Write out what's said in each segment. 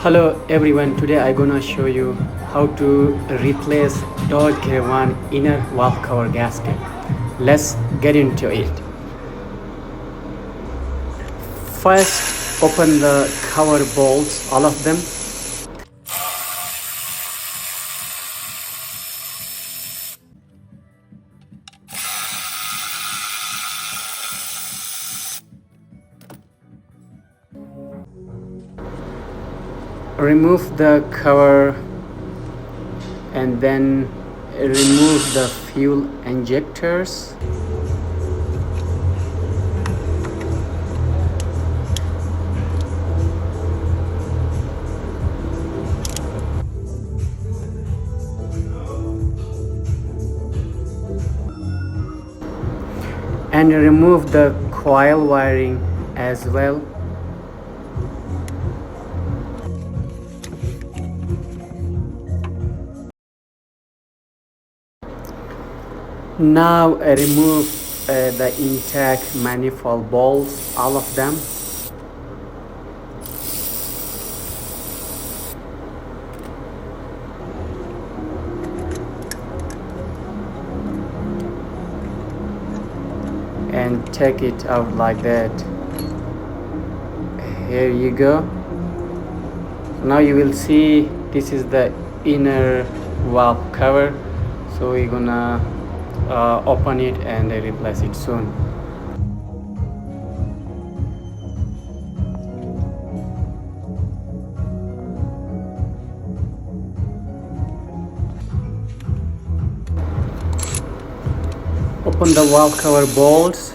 Hello everyone, today I'm gonna show you how to replace Doge Caravan inner valve cover gasket. Let's get into it. First, open the cover bolts, all of them. Remove the cover and then remove the fuel injectors. And remove the coil wiring as well. Now remove the intact manifold bolts, all of them. And take it out like that. Here you go. Now you will see this is the inner valve cover, so we're gonna open it and replace it soon. Open the valve cover bolts.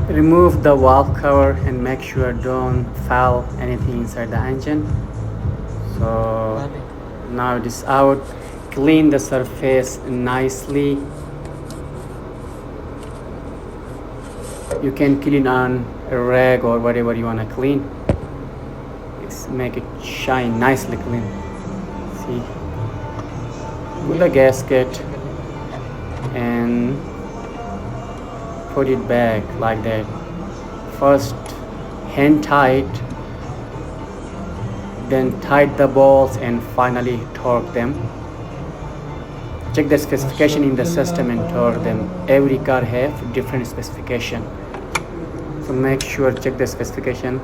Remove the valve cover and make sure don't fall anything inside the engine. So now it is out. Clean the surface nicely. You can clean on a rag or whatever you want to clean. Make it shine nicely clean. See, pull the gasket and put it back like that. First hand tight, then tight the bolts and finally torque them. Check the specification in the system and torque them. Every car have different specification, so make sure check the specification.